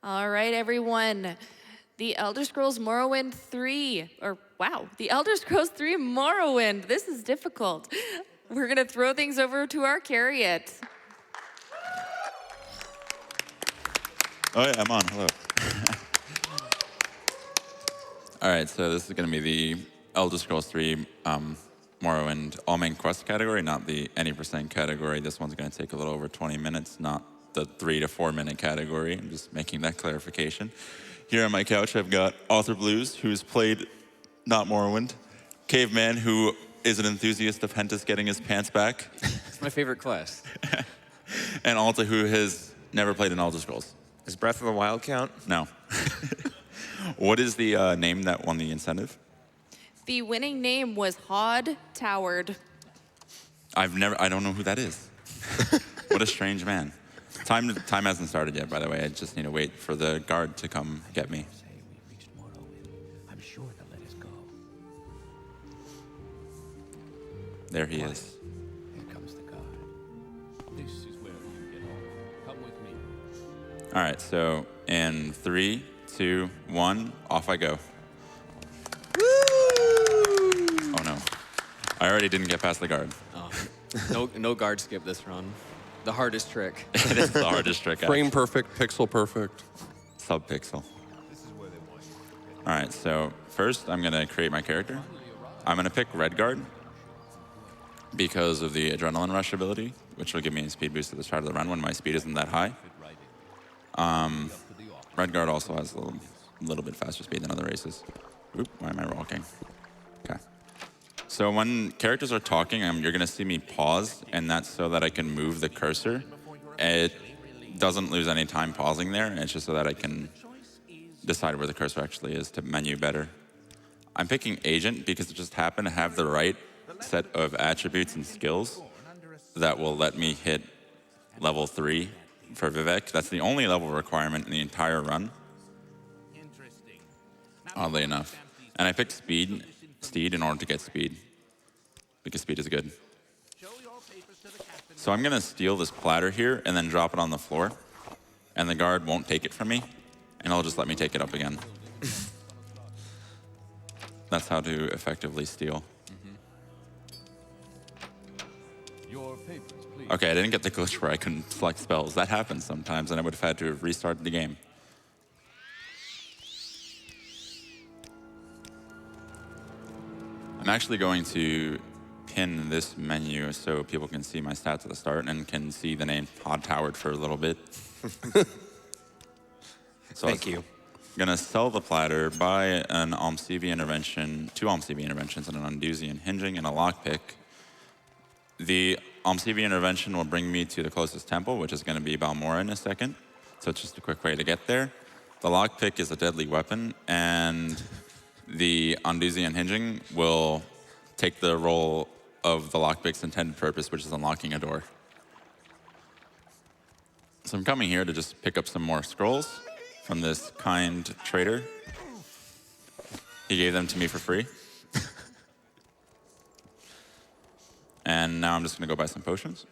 All right, everyone. The Elder Scrolls Morrowind 3, the Elder Scrolls 3 Morrowind. This is difficult. We're gonna throw things over to Archariat. Oh yeah, I'm on, hello. All right, so this is gonna be the Elder Scrolls 3 Morrowind all main quest category, not the any percent category. This one's gonna take a little over 20 minutes, not the 3 to 4 minute category. I'm just making that clarification. Here on my couch, I've got Authorblues, who's played not Morrowind, Caveman, who is an enthusiast of Hentis getting his pants back. It's my favorite class. And Alta, who has never played an Elder Scrolls. Does Breath of the Wild count? No. What is the name that won the incentive? The winning name was Hod Towered. I don't know who that is. What a strange man. Time hasn't started yet, by the way. I just need to wait for the guard to come get me. I'm sure they'll let us go. There he is. Here comes the guard. This is where you get on. Come with me. All right, so in 3, 2, 1, off I go. Oh no. I already didn't get past the guard. Oh. No guard skip this run. The hardest trick. It is the hardest trick. Frame perfect, pixel perfect. Sub-pixel. All right, so first I'm gonna create my character. I'm gonna pick Red Guard because of the Adrenaline Rush ability, which will give me a speed boost at the start of the run when my speed isn't that high. Red Guard also has a little bit faster speed than other races. Oop, why am I walking? Okay. So when characters are talking, you're gonna see me pause, and that's so that I can move the cursor. It doesn't lose any time pausing there, and it's just so that I can decide where the cursor actually is to menu better. I'm picking Agent because it just happened to have the right set of attributes and skills that will let me hit level 3 for Vivek. That's the only level requirement in the entire run, oddly enough. And I picked Steed in order to get speed, because speed is good. So I'm gonna steal this platter here and then drop it on the floor, and the guard won't take it from me, and he'll just let me take it up again. That's how to effectively steal. Your papers, please. Okay, I didn't get the glitch where I couldn't select spells. That happens sometimes, and I would have had to have restarted the game. I'm actually going to pin this menu so people can see my stats at the start and can see the name Hod Towered for a little bit. So Thank you. I'm gonna sell the platter, buy an Almsevy intervention, 2 Almsevy interventions, and an Unduzian hinging, and a lockpick. The Almsevy intervention will bring me to the closest temple, which is gonna be Balmora in a second. So it's just a quick way to get there. The lockpick is a deadly weapon, and the Unduzian hinging will take the role of the lockpick's intended purpose, which is unlocking a door. So I'm coming here to just pick up some more scrolls from this kind trader. He gave them to me for free. And now I'm just gonna go buy some potions.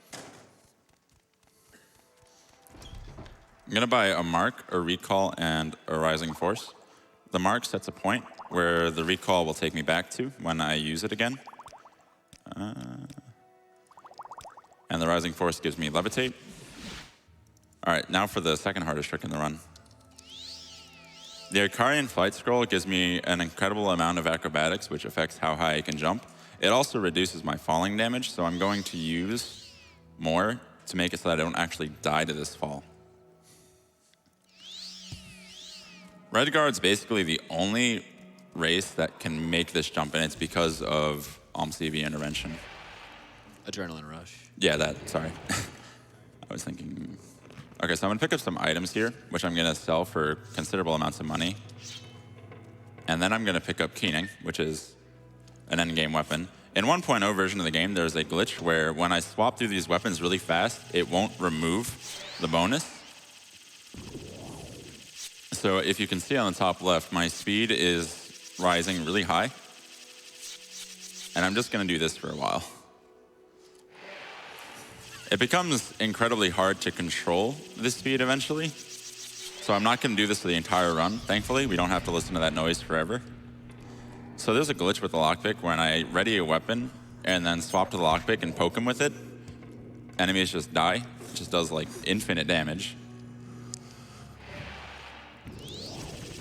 I'm gonna buy a mark, a recall, and a rising force. The mark sets a point where the recall will take me back to when I use it again. And the rising force gives me levitate. All right, now for the second hardest trick in the run. The Archarian flight scroll gives me an incredible amount of acrobatics, which affects how high I can jump. It also reduces my falling damage, so I'm going to use more to make it so that I don't actually die to this fall. Red Guard's basically the only race that can make this jump, and it's because of Almsevy intervention. Adrenaline rush. Yeah, sorry. I was thinking. Okay, so I'm gonna pick up some items here, which I'm gonna sell for considerable amounts of money. And then I'm gonna pick up Keening, which is an endgame weapon. In 1.0 version of the game, there's a glitch where when I swap through these weapons really fast, it won't remove the bonus. So if you can see on the top left, my speed is rising really high. And I'm just gonna do this for a while. It becomes incredibly hard to control this speed eventually. So I'm not going to do this for the entire run, thankfully. We don't have to listen to that noise forever. So there's a glitch with the lockpick when I ready a weapon and then swap to the lockpick and poke him with it. Enemies just die. It just does like infinite damage.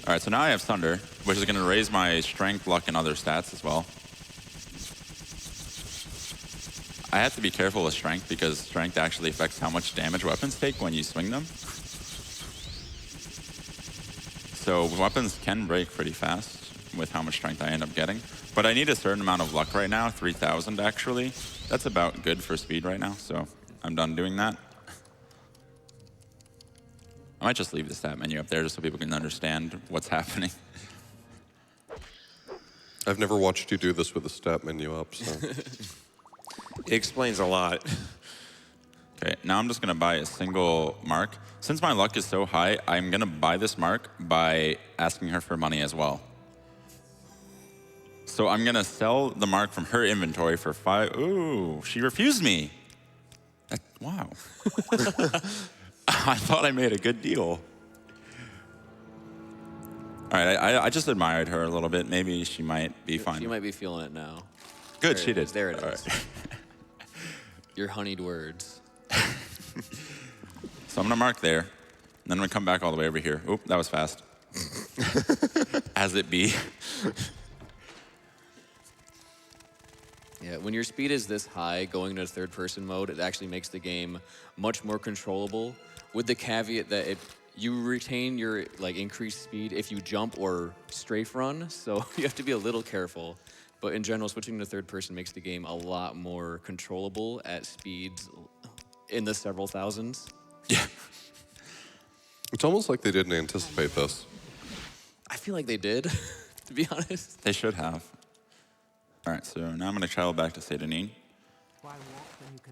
All right, so now I have Thunder, which is going to raise my strength, luck, and other stats as well. I have to be careful with strength because strength actually affects how much damage weapons take when you swing them. So weapons can break pretty fast with how much strength I end up getting. But I need a certain amount of luck right now, 3,000 actually. That's about good for speed right now, so I'm done doing that. I might just leave the stat menu up there just so people can understand what's happening. I've never watched you do this with the stat menu up, so. It explains a lot. Okay, now I'm just gonna buy a single mark. Since my luck is so high, I'm gonna buy this mark by asking her for money as well. So I'm gonna sell the mark from her inventory for 5. Ooh, she refused me. Wow. I thought I made a good deal. All right, I just admired her a little bit. Maybe she might be fine. She might be feeling it now. Good, There she it did. is, there it All is. right. Your honeyed words. So I'm gonna mark there, and then I'm gonna come back all the way over here. Oop, that was fast. As it be. Yeah, when your speed is this high, going into third-person mode, it actually makes the game much more controllable, with the caveat that you retain your increased speed if you jump or strafe run, so you have to be a little careful. But in general, switching to third person makes the game a lot more controllable at speeds in the several thousands. Yeah. It's almost like they didn't anticipate this. I feel like they did, to be honest. They should have. All right, so now I'm gonna travel back to Saint Denis.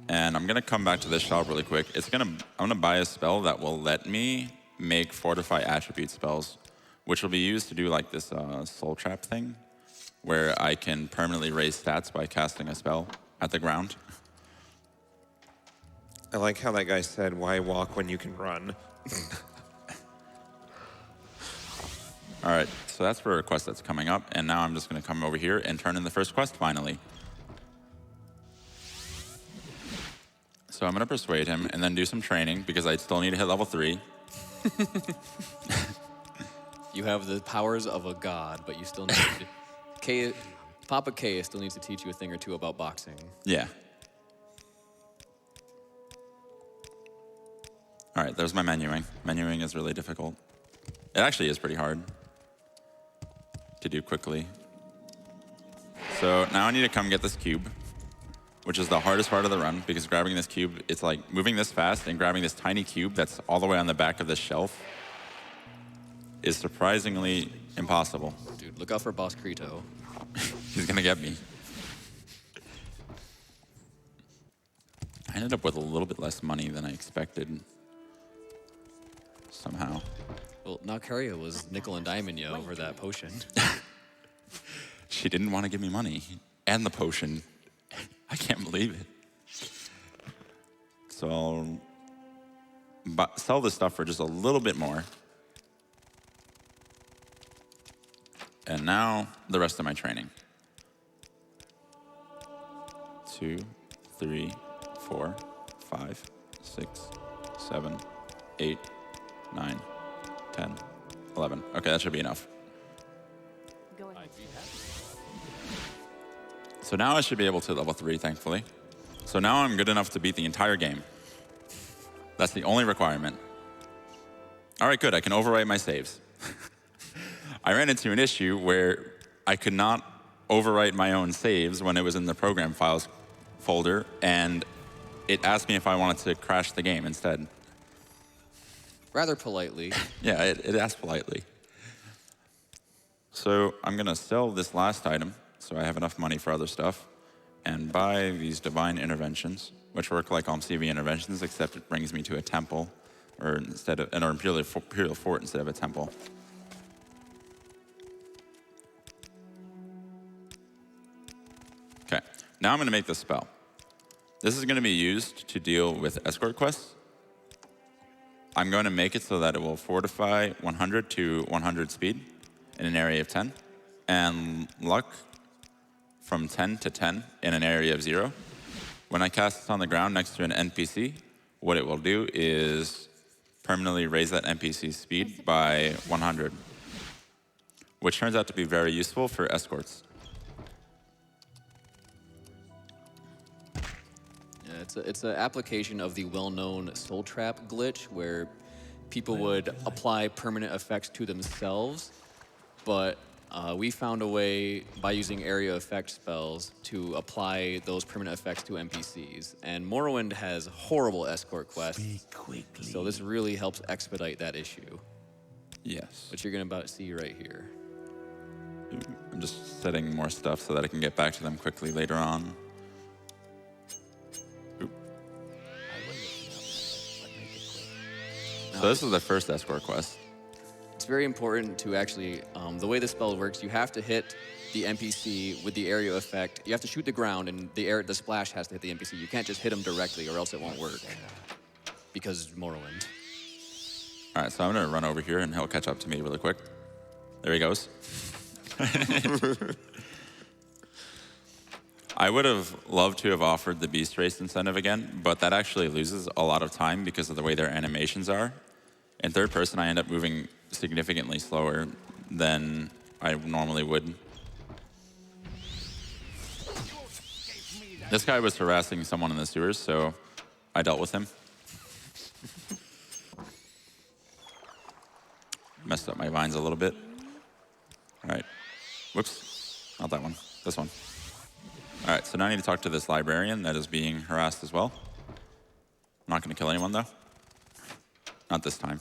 And I'm gonna come back to this shop really quick. I'm gonna buy a spell that will let me make fortify attribute spells, which will be used to do like this soul trap thing, where I can permanently raise stats by casting a spell at the ground. I like how that guy said, "Why walk when you can run?" All right, so that's for a quest that's coming up, and now I'm just gonna come over here and turn in the first quest finally. So I'm gonna persuade him and then do some training because I still need to hit level 3. You have the powers of a god, but you still need Papa K still needs to teach you a thing or two about boxing. Yeah. All right, there's my menuing. Menuing is really difficult. It actually is pretty hard to do quickly. So now I need to come get this cube, which is the hardest part of the run because grabbing this cube, it's like moving this fast and grabbing this tiny cube that's all the way on the back of this shelf is surprisingly impossible. Dude, look out for Boss Krito. He's gonna get me. I ended up with a little bit less money than I expected. Somehow. Well, Nakaria was nickel and diming you over that potion. She didn't want to give me money. And the potion. I can't believe it. So I'll sell this stuff for just a little bit more. And now the rest of my training. 2, 3, 4, 5, 6, 7, 8, 9, 10, 11. Okay, that should be enough. I'd be happy. So now I should be able to level 3, thankfully. So now I'm good enough to beat the entire game. That's the only requirement. All right, good, I can overwrite my saves. I ran into an issue where I could not overwrite my own saves when it was in the program files folder, and it asked me if I wanted to crash the game instead. Rather politely. Yeah, it asked politely. So I'm gonna sell this last item so I have enough money for other stuff and buy these divine interventions, which work like CV interventions, except it brings me to a temple or imperial fort instead of a temple. Okay, now I'm gonna make this spell. This is gonna be used to deal with escort quests. I'm going to make it so that it will fortify 100 to 100 speed in an area of 10, and luck from 10 to 10 in an area of 0. When I cast this on the ground next to an NPC, what it will do is permanently raise that NPC's speed by 100, which turns out to be very useful for escorts. Yeah, it's an application of the well-known soul trap glitch where people would apply permanent effects to themselves, but we found a way by using area effect spells to apply those permanent effects to NPCs. And Morrowind has horrible escort quests, so this really helps expedite that issue. Yes. Which you're gonna about to see right here. I'm just setting more stuff so that I can get back to them quickly later on. Oop. So this is the first escort quest. It's very important to actually, the way the spell works, you have to hit the NPC with the area effect. You have to shoot the ground, and the splash has to hit the NPC. You can't just hit him directly, or else it won't work. Because Morrowind. All right, so I'm gonna run over here, and he'll catch up to me really quick. There he goes. I would have loved to have offered the Beast Race incentive again, but that actually loses a lot of time because of the way their animations are. In third person, I end up moving significantly slower than I normally would. This guy was harassing someone in the sewers, so I dealt with him. Messed up my vines a little bit. All right. Whoops. Not that one. This one. All right, so now I need to talk to this librarian that is being harassed as well. I'm not going to kill anyone, though. Not this time.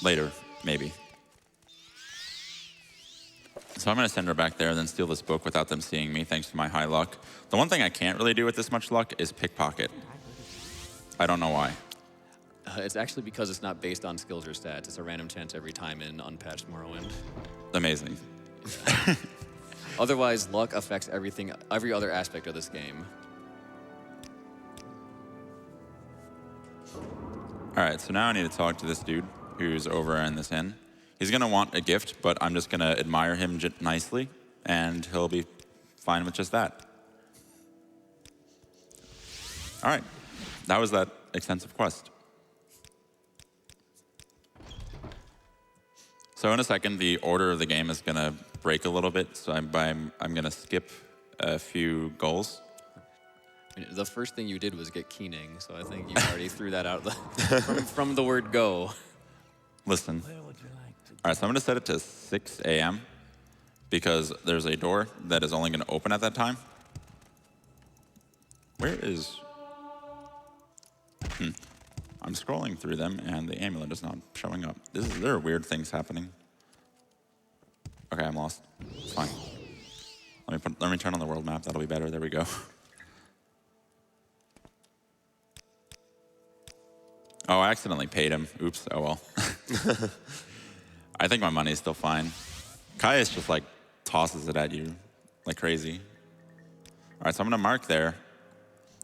Later, maybe. So I'm going to send her back there and then steal this book without them seeing me, thanks to my high luck. The one thing I can't really do with this much luck is pickpocket. I don't know why. It's actually because it's not based on skills or stats. It's a random chance every time in unpatched Morrowind. Amazing. Otherwise, luck affects everything, every other aspect of this game. All right, so now I need to talk to this dude who's over in this inn. He's gonna want a gift, but I'm just gonna admire him nicely, and he'll be fine with just that. All right, that was that extensive quest. So in a second, the order of the game is gonna break a little bit, so I'm gonna skip a few goals. I mean, the first thing you did was get keening, so I think you already threw that out from the word go. Listen. All right, so I'm gonna set it to 6 a.m. because there's a door that is only gonna open at that time. Where is... I'm scrolling through them and the amulet is not showing up. There are weird things happening. Okay, I'm lost. It's fine. Let me turn on the world map. That'll be better. There we go. Oh, I accidentally paid him. Oops. Oh well. I think my money's still fine. Caius just like tosses it at you like crazy. All right, so I'm gonna mark there.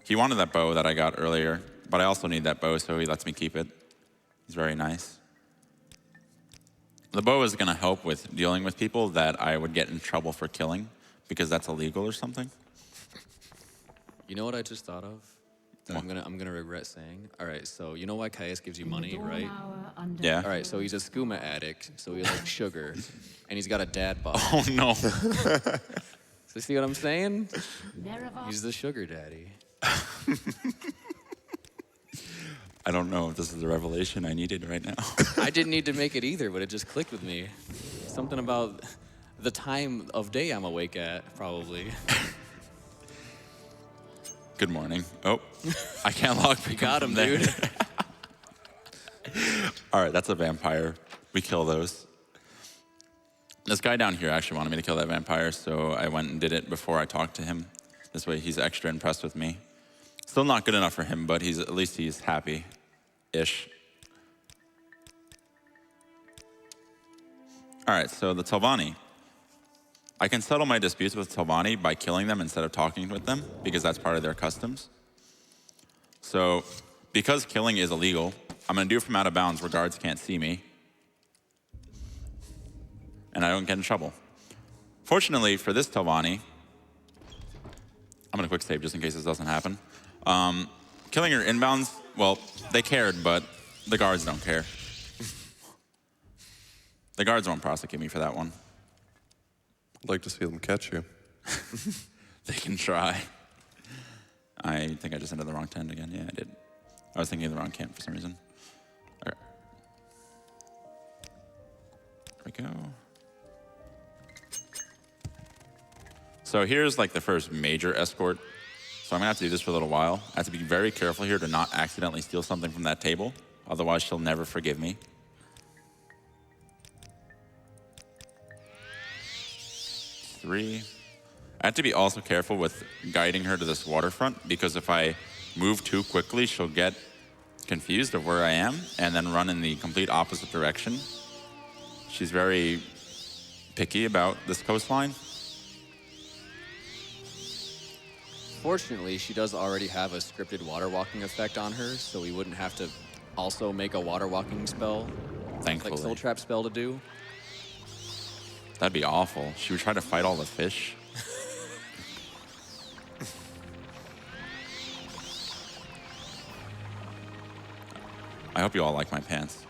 He wanted that bow that I got earlier, but I also need that bow, so he lets me keep it. He's very nice. The bow is gonna help with dealing with people that I would get in trouble for killing because that's illegal or something. You know what I just thought of? That I'm gonna regret saying. All right, so you know why Caius gives you money, right? Yeah. All right, so he's a skooma addict, so he likes sugar, and he's got a dad bod. Oh no. So see what I'm saying? He's the sugar daddy. I don't know if this is the revelation I needed right now. I didn't need to make it either, but it just clicked with me. Something about the time of day I'm awake at, probably. Good morning. Oh, I can't lock You got him, dude. All right, that's a vampire. We kill those. This guy down here actually wanted me to kill that vampire, so I went and did it before I talked to him. This way he's extra impressed with me. Still not good enough for him, but at least he's happy-ish. All right, so the Telvanni. I can settle my disputes with Telvanni by killing them instead of talking with them, because that's part of their customs. So, because killing is illegal, I'm going to do it from out of bounds where guards can't see me. And I don't get in trouble. Fortunately for this Telvanni, I'm going to quick save just in case this doesn't happen. Killing her inbounds, well, they cared, but the guards don't care. The guards won't prosecute me for that one. I'd like to see them catch you. They can try. I think I just entered the wrong tent again. Yeah, I did. I was thinking of the wrong camp for some reason. All right. There we go. So here's like the first major escort. So I'm gonna have to do this for a little while. I have to be very careful here to not accidentally steal something from that table. Otherwise, she'll never forgive me. Three. I have to be also careful with guiding her to this waterfront because if I move too quickly, she'll get confused of where I am and then run in the complete opposite direction. She's very picky about this coastline. Fortunately, she does already have a scripted water walking effect on her, so we wouldn't have to also make a water walking spell, Thankfully. like soul trap spell to do. That'd be awful. She would try to fight all the fish. I hope you all like my pants.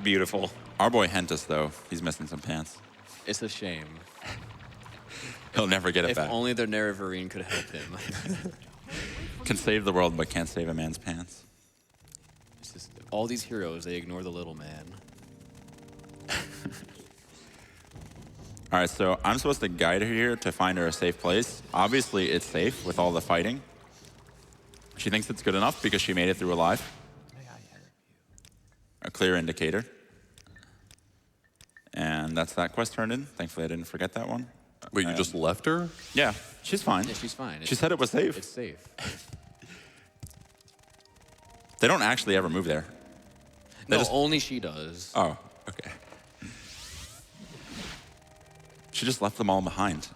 Beautiful. Our boy Hentus, though, he's missing some pants. It's a shame. He'll never get it If back. only the Nerevarine could help him. Can save the world, but can't save a man's pants. It's just, all these heroes, they ignore the little man. All right, so I'm supposed to guide her here to find her a safe place. Obviously, it's safe with all the fighting. She thinks it's good enough because she made it through alive. May I help you? A clear indicator. And that's that quest turned in. Thankfully, I didn't forget that one. Wait, you just left her? Yeah, she's fine. Yeah, she's fine. She said it was safe. It's safe. They don't actually ever move there. No, just- only she does. Oh, okay. She just left them all behind.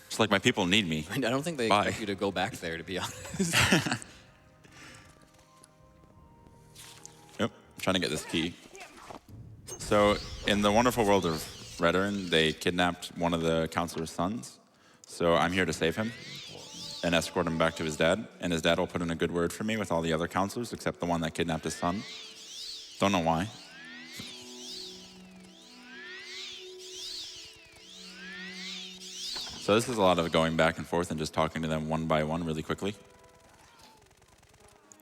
It's like my people need me. I don't think they Bye. expect you to go back there, to be honest. Yep, trying to get this key. So, in the wonderful world of Redoran, they kidnapped one of the counselor's sons. So I'm here to save him and escort him back to his dad. And his dad will put in a good word for me with all the other counselors, except the one that kidnapped his son. Don't know why. So this is a lot of going back and forth and just talking to them one by one really quickly.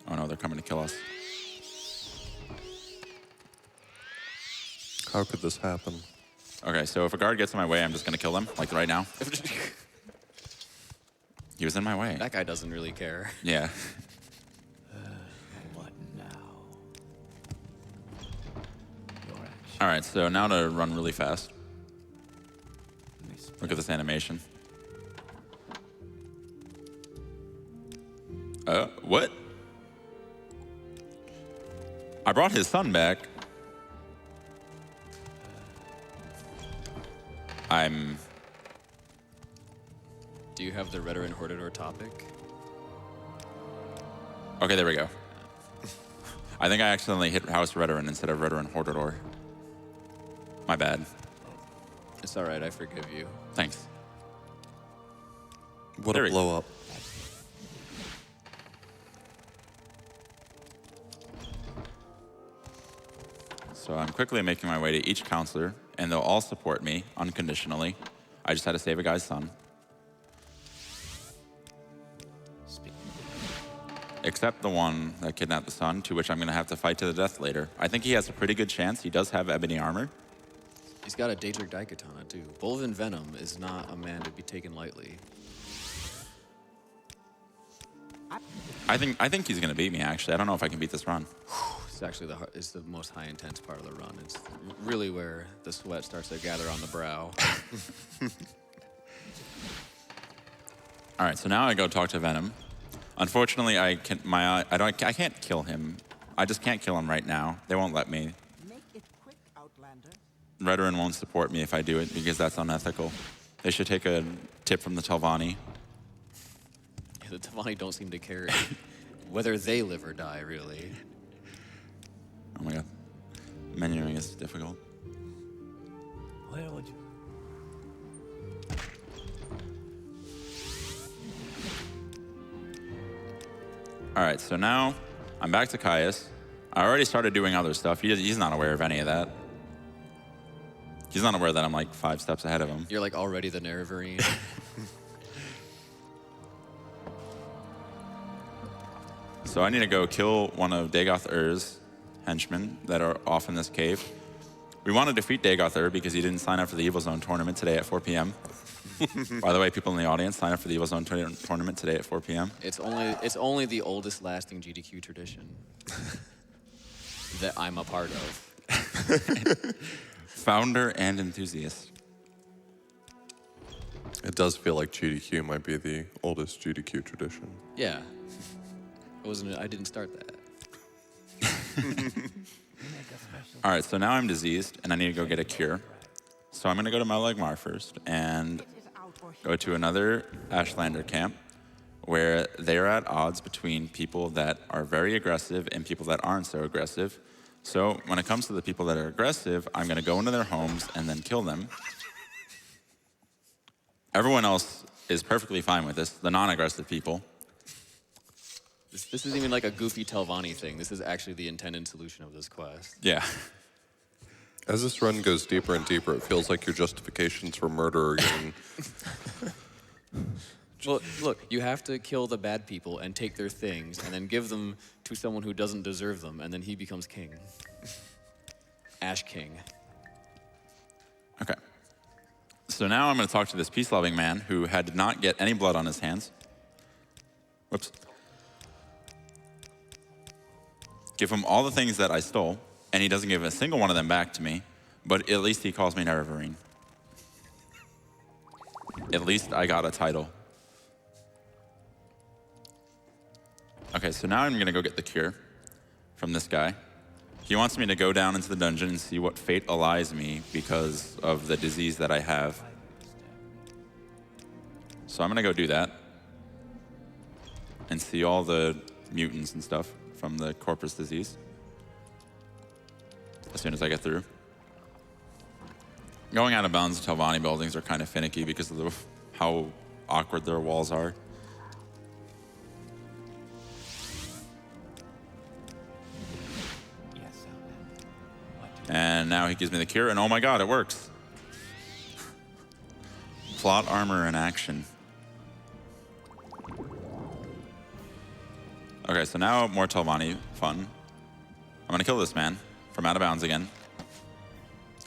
Oh no, they're coming to kill us. How could this happen? Okay, so if a guard gets in my way, I'm just gonna kill them, like right now. He was in my way. That guy doesn't really care. Yeah. What now? Your action. All right, so now to run really fast. Miss Look at this animation. What? I brought his son back. Do you have the Redoran Hordador topic? Okay, there we go. I think I accidentally hit House Redoran instead of Redoran Hordador. My bad. It's all right, I forgive you. Thanks. What There a we go. blow up. So I'm quickly making my way to each counselor, and they'll all support me unconditionally. I just had to save a guy's son. Speak. Except the one that kidnapped the son, to which I'm going to have to fight to the death later. I think he has a pretty good chance. He does have ebony armor. He's got a Daedric Daikatana, too. Bolvin Venom is not a man to be taken lightly. I think he's going to beat me, actually. I don't know if I can beat this run. It's actually it's the most high intense part of the run. It's really where the sweat starts to gather on the brow. All right, so now I go talk to Venom. Unfortunately, I can't kill him. I just can't kill him right now. They won't let me. Make it quick, Outlander. Redoran won't support me if I do it because that's unethical. They should take a tip from the Telvanni. Yeah, the Telvanni don't seem to care whether they live or die, really. Oh my god. Menuing is difficult. Where would you? All right, so now I'm back to Caius. I already started doing other stuff. He's not aware of any of that. He's not aware that I'm like 5 steps ahead of him. You're like already the Nerevarine. So I need to go kill one of Dagoth Ur's henchmen that are off in this cave. We want to defeat Dagoth Ur because he didn't sign up for the Evil Zone tournament today at 4 p.m. By the way, people in the audience, sign up for the Evil Zone tournament today at 4 p.m. It's only the oldest lasting GDQ tradition that I'm a part of. Founder and enthusiast. It does feel like GDQ might be the oldest GDQ tradition. Yeah. I didn't start that. All right, so now I'm diseased and I need to go get a cure. So I'm going to go to Malagmar first and go to another Ashlander camp where they're at odds between people that are very aggressive and people that aren't so aggressive. So when it comes to the people that are aggressive, I'm going to go into their homes and then kill them. Everyone else is perfectly fine with this, the non-aggressive people. This isn't even like a goofy Telvanni thing. This is actually the intended solution of this quest. Yeah. As this run goes deeper and deeper, it feels like your justifications for murder are getting... Well, look, you have to kill the bad people and take their things and then give them to someone who doesn't deserve them, and then he becomes king. Ash King. Okay. So now I'm going to talk to this peace-loving man who did not get any blood on his hands. Whoops. Give him all the things that I stole, and he doesn't give a single one of them back to me, but at least he calls me Nerevarine. At least I got a title. Okay, so now I'm going to go get the cure from this guy. He wants me to go down into the dungeon and see what fate allies me because of the disease that I have. So I'm going to go do that and see all the mutants and stuff from the corpus disease as soon as I get through. Going out of bounds to Telvanni buildings are kind of finicky because of how awkward their walls are. Yes, sir. What do And now he gives me the cure, and oh my god, it works. Plot armor in action. Okay, so now more Telvanni fun. I'm gonna kill this man from out of bounds again.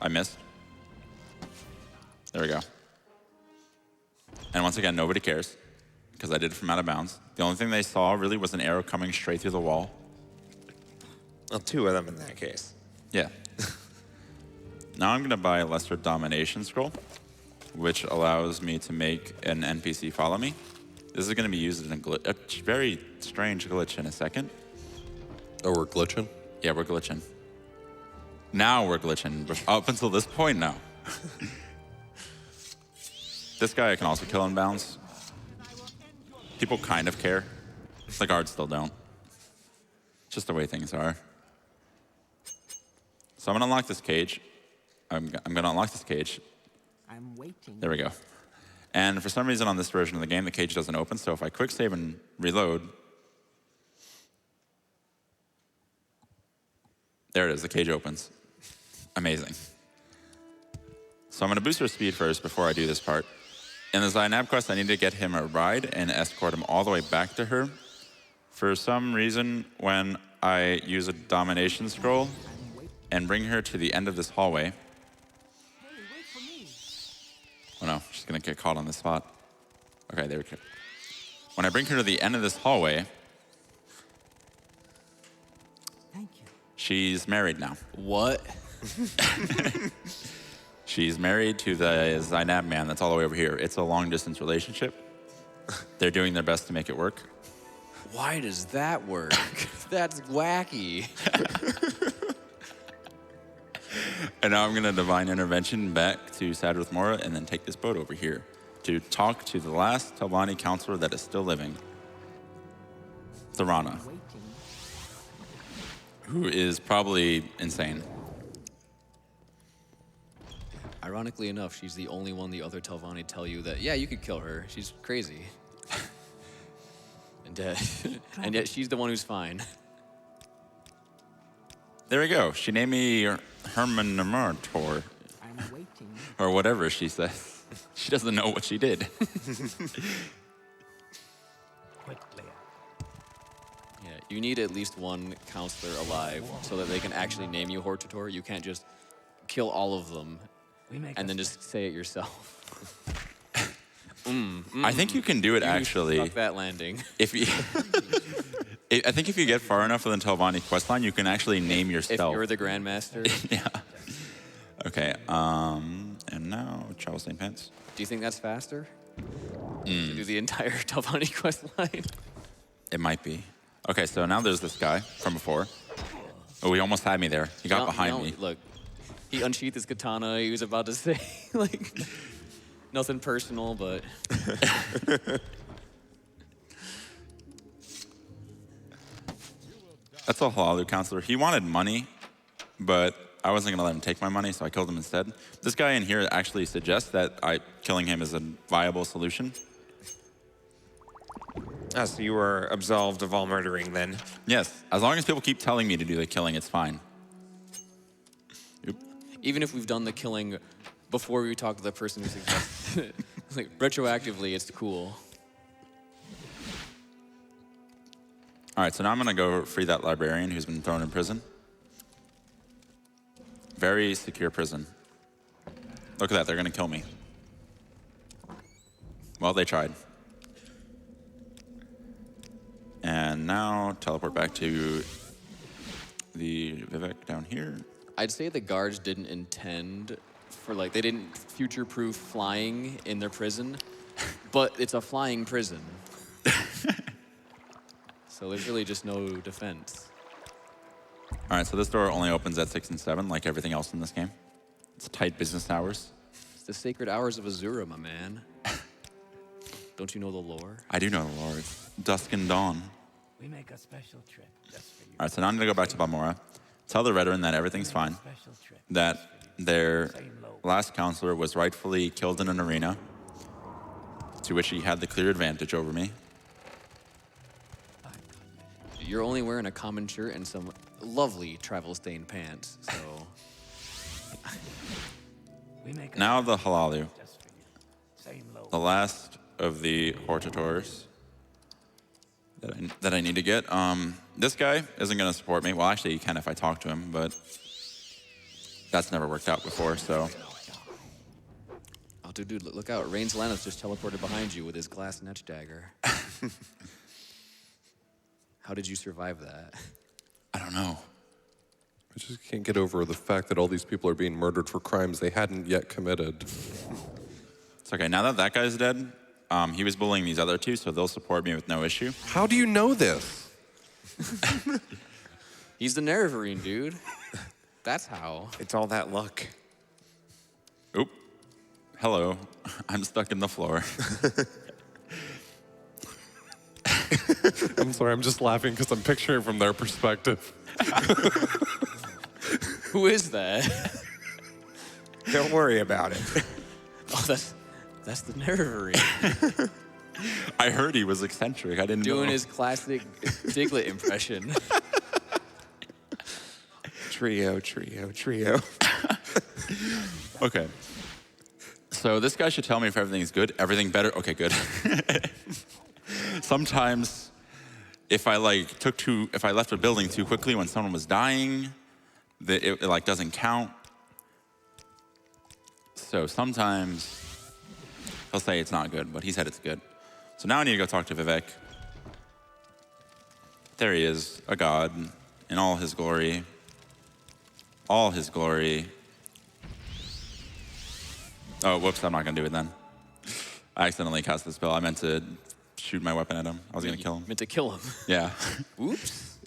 I missed. There we go. And once again, nobody cares because I did it from out of bounds. The only thing they saw really was an arrow coming straight through the wall. Well, 2 of them in that case. Yeah. Now I'm gonna buy a lesser domination scroll, which allows me to make an NPC follow me. This is gonna be used in a very strange glitch in a second. Oh, we're glitching? Yeah, we're glitching. Now we're glitching. Up until this point, no. This guy I can also kill in bounds. People kind of care. The guards still don't. It's just the way things are. So I'm gonna unlock this cage. I'm gonna unlock this cage. I'm waiting. There we go. And for some reason on this version of the game, the cage doesn't open, so if I quick save and reload, there it is, the cage opens. Amazing. So I'm gonna boost her speed first before I do this part. In the Zainab quest, I need to get him a ride and escort him all the way back to her. For some reason, when I use a domination scroll and bring her to the end of this hallway, Hey, wait for me. oh no, she's gonna get caught on the spot. Okay, there we go. When I bring her to the end of this hallway, Thank you. she's married now. What? She's married to the Zainab man that's all the way over here. It's a long distance relationship. They're doing their best to make it work. Why does that work? That's wacky. And now I'm gonna divine intervention back to Sadrith Mora and then take this boat over here to talk to the last Telvanni counselor that is still living. Thorana, Waiting. who is probably insane. Ironically enough, she's the only one the other Telvanni tell you that, yeah, you could kill her. She's crazy. And dead. And yet she's the one who's fine. There we go. She named me Hermanamator, I'm waiting. or whatever she says. She doesn't know what she did. Quickly. Yeah, you need at least one counselor alive so that they can actually name you Hortator. You can't just kill all of them We make and a then just say it yourself. I think you can do it actually. Fuck that landing. If you, I think if you get far enough with the Telvanni questline, you can actually name If yourself. you're the Grandmaster, Yeah. Okay. And now travel stained pants. do you think that's faster? To do the entire Telvanni questline? It might be. Okay, so now there's this guy from before. Oh, he almost had me there. He got behind me. Look, he unsheathed his katana. He was about to say, like, nothing personal, but That's a Halalu counselor. He wanted money, but I wasn't gonna let him take my money, so I killed him instead. This guy in here actually suggests that killing him is a viable solution. Ah, so you were absolved of all murdering then. Yes, as long as people keep telling me to do the killing, it's fine. Oop. even if we've done the killing before we talk to the person who suggested it, like, retroactively, it's cool. All right, so now I'm gonna go free that librarian who's been thrown in prison. Very secure prison. Look at that, they're gonna kill me. Well, they tried. And now teleport back to the Vivek down here. I'd say the guards didn't intend for, like, they didn't future-proof flying in their prison, but it's a flying prison. So there's really just no defense. All right, so this door only opens at 6 and 7, like everything else in this game. It's tight business hours. It's the sacred hours of Azura, my man. Don't you know the lore? I do know the lore. It's dusk and dawn. We make a special trip just for you. All right, so now I'm gonna go back to Balmora, tell the veteran that everything's fine, Special trip. that their last counselor was rightfully killed in an arena, to which he had the clear advantage over me. You're only wearing a common shirt and some lovely travel-stained pants, so... We make a Now the Halalu, just for you. Same low. the last of the Hortators that I need to get. This guy isn't gonna support me. Well, actually, he can if I talk to him, but that's never worked out before, so. Oh, dude, look out. Rain Lannis just teleported behind you with his glass netch dagger. How did you survive that? I don't know. I just can't get over the fact that all these people are being murdered for crimes they hadn't yet committed. It's okay, now that that guy's dead, he was bullying these other two, so they'll support me with no issue. How do you know this? He's the Nerevarine, dude. That's how. It's all that luck. Oop. Hello. I'm stuck in the floor. I'm sorry, I'm just laughing because I'm picturing it from their perspective. Who is that? Don't worry about it. Oh, that's the Nerevarine. I heard he was eccentric. I didn't know. Doing his classic Diglett impression. Trio. Okay. So this guy should tell me if everything's good. Everything better? Okay, good. Sometimes if I left a building too quickly when someone was dying, it like doesn't count. So sometimes he'll say it's not good, but he said it's good. So now I need to go talk to Vivek. There he is, a god in all his glory. All his glory. Oh, whoops, I'm not gonna do it then. I accidentally cast the spell. I meant to shoot my weapon at him. I was gonna kill him. Meant to kill him. Yeah. Oops.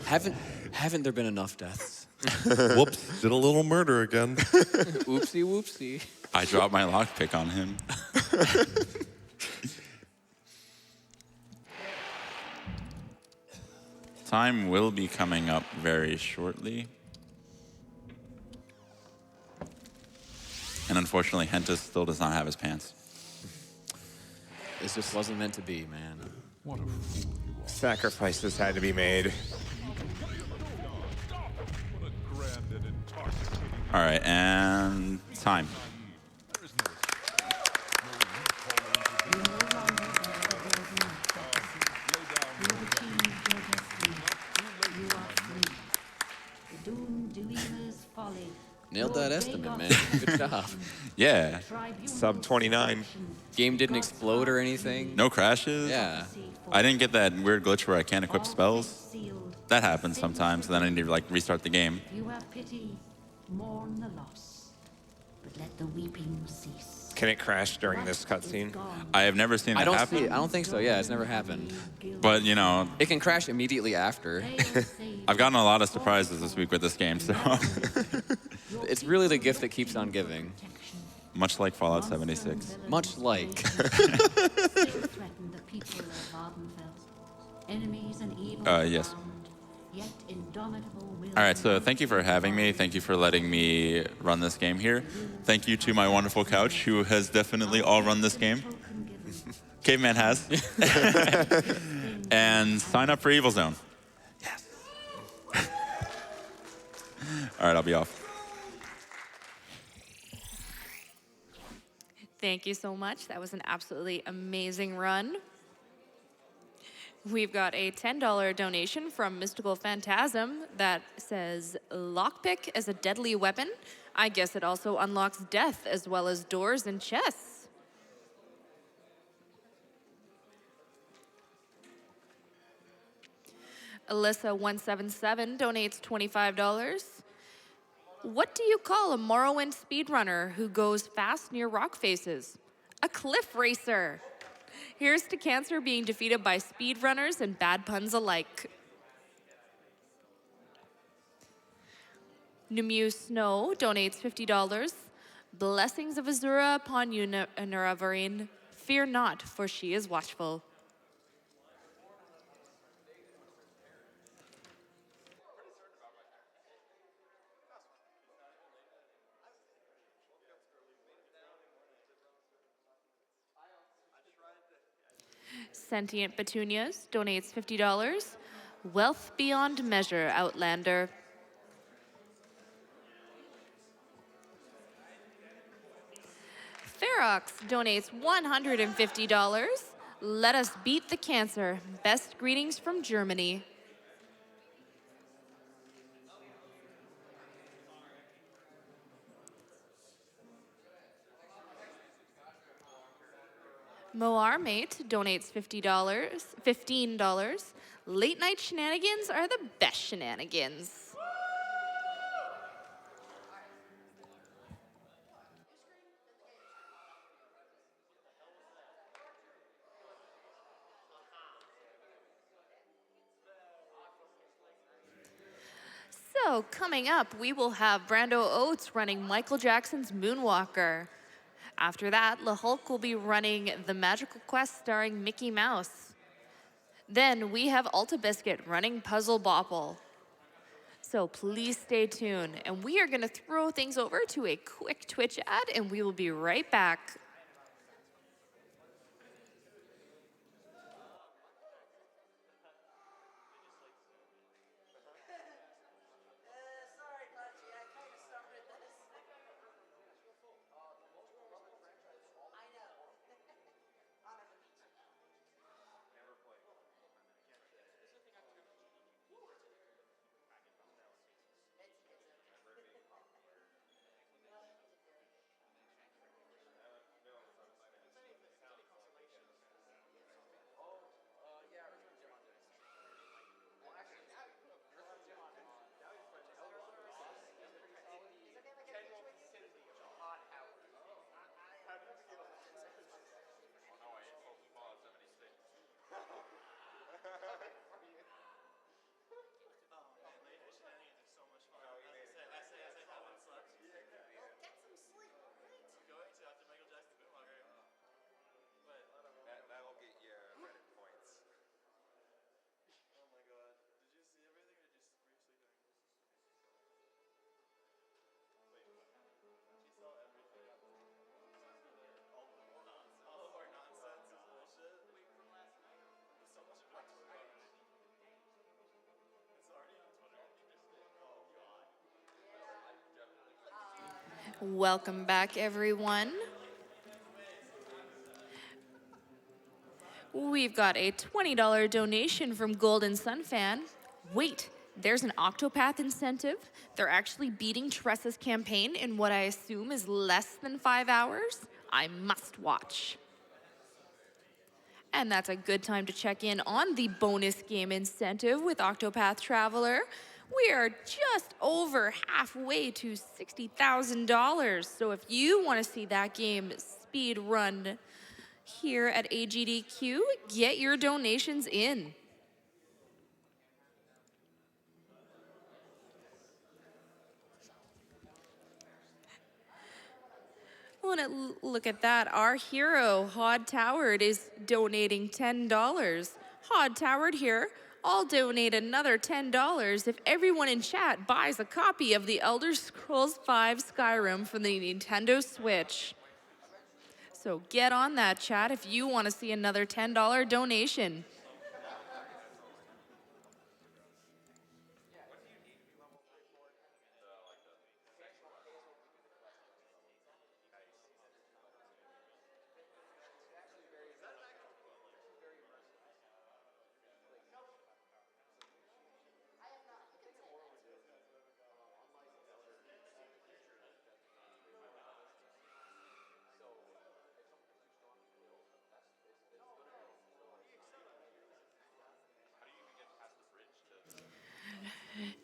Haven't there been enough deaths? Whoops, did a little murder again. Oopsie whoopsie. I dropped my lockpick on him. time will be coming up very shortly. And unfortunately, Hentus still does not have his pants. This just wasn't meant to be, man. Sacrifices had to be made. All right, and time. Nailed that estimate, man. Good job. Yeah, Sub 29. Game didn't explode or anything. no crashes. Yeah. I didn't get that weird glitch where I can't equip spells. That happens sometimes, and then I need to like restart the game. You have pity, mourn the loss, but let the weeping cease. Can it crash during this cutscene? I have never seen that happen. I don't think so. Yeah, it's never happened. But you know, It can crash immediately after. I've gotten a lot of surprises this week with this game, so It's really the gift that keeps on giving. much like Fallout 76. Much like. Yes. All right, so thank you for having me. Thank you for letting me run this game here. Thank you to my wonderful couch, who has definitely all run this game. Caveman has. And sign up for Evil Zone. Yes. All right, I'll be off. Thank you so much. That was an absolutely amazing run. We've got a $10 donation from Mystical Phantasm that says, lockpick as a deadly weapon. I guess it also unlocks death as well as doors and chests. Alyssa177 donates $25. What do you call a Morrowind speedrunner who goes fast near rock faces? A cliff racer. Here's to cancer being defeated by speedrunners and bad puns alike. Numu Snow donates $50. Blessings of Azura upon you, Nuravarine. Fear not, for she is watchful. Sentient Petunias donates $50. Wealth beyond measure, Outlander. Ferox donates $150. Let us beat the cancer. Best greetings from Germany. Moar Mate donates $15. Late night shenanigans are the best shenanigans. So coming up, we will have Brando Oates running Michael Jackson's Moonwalker. After that, LaHulk will be running The Magical Quest starring Mickey Mouse. Then we have Altabiscuit running Puzzle Bopple. So please stay tuned. And we are going to throw things over to a quick Twitch ad, and we will be right back. Welcome back, everyone. We've got a $20 donation from Golden Sunfan. Wait, there's an Octopath incentive? They're actually beating Tressa's campaign in what I assume is less than 5 hours? I must watch. And that's a good time to check in on the bonus game incentive with Octopath Traveler. We are just over halfway to $60,000. So if you want to see that game speed run here at AGDQ, get your donations in. Look at that. Our hero, Hod Toward, is donating $10. Hod Toward here. I'll donate another $10 if everyone in chat buys a copy of the Elder Scrolls V Skyrim from the Nintendo Switch. So get on that, chat, if you want to see another $10 donation.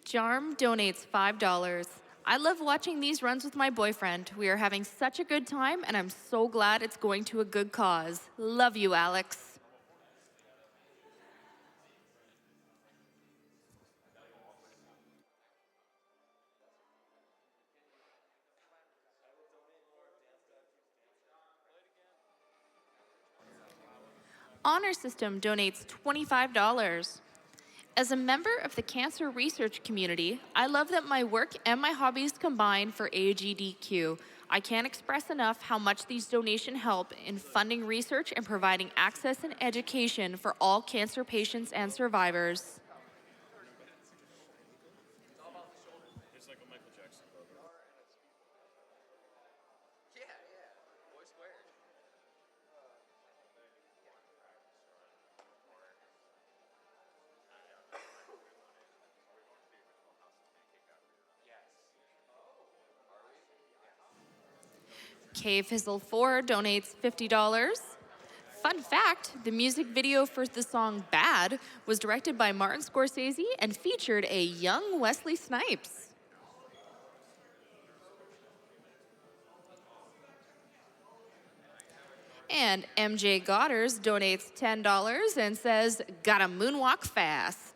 Jarm donates $5. I love watching these runs with my boyfriend. We are having such a good time, and I'm so glad it's going to a good cause. Love you, Alex. Honor System donates $25. As a member of the cancer research community, I love that my work and my hobbies combine for AGDQ. I can't express enough how much these donations help in funding research and providing access and education for all cancer patients and survivors. Cave Fizzle 4 donates $50. Fun fact, the music video for the song Bad was directed by Martin Scorsese and featured a young Wesley Snipes. And MJ Godders donates $10 and says, "Gotta moonwalk fast."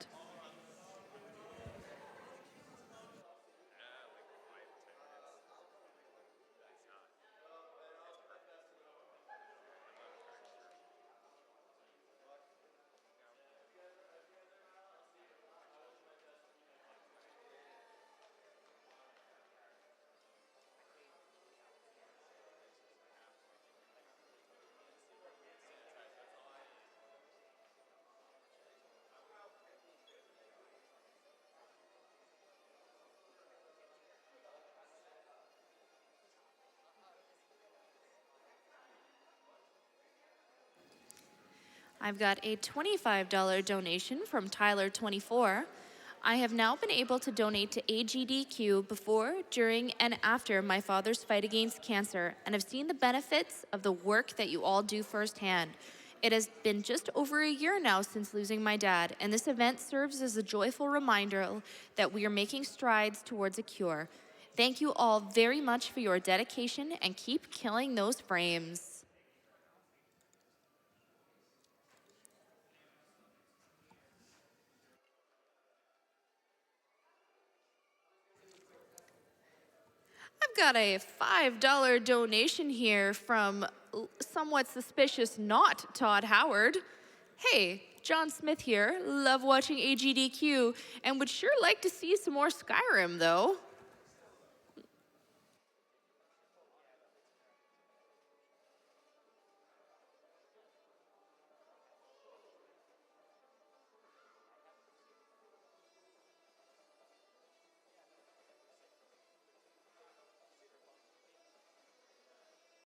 I've got a $25 donation from Tyler24. I have now been able to donate to AGDQ before, during, and after my father's fight against cancer, and have seen the benefits of the work that you all do firsthand. It has been just over a year now since losing my dad, and this event serves as a joyful reminder that we are making strides towards a cure. Thank you all very much for your dedication, and keep killing those frames. I've got a $5 donation here from somewhat suspicious not Todd Howard. Hey, John Smith here. Love watching AGDQ and would sure like to see some more Skyrim though.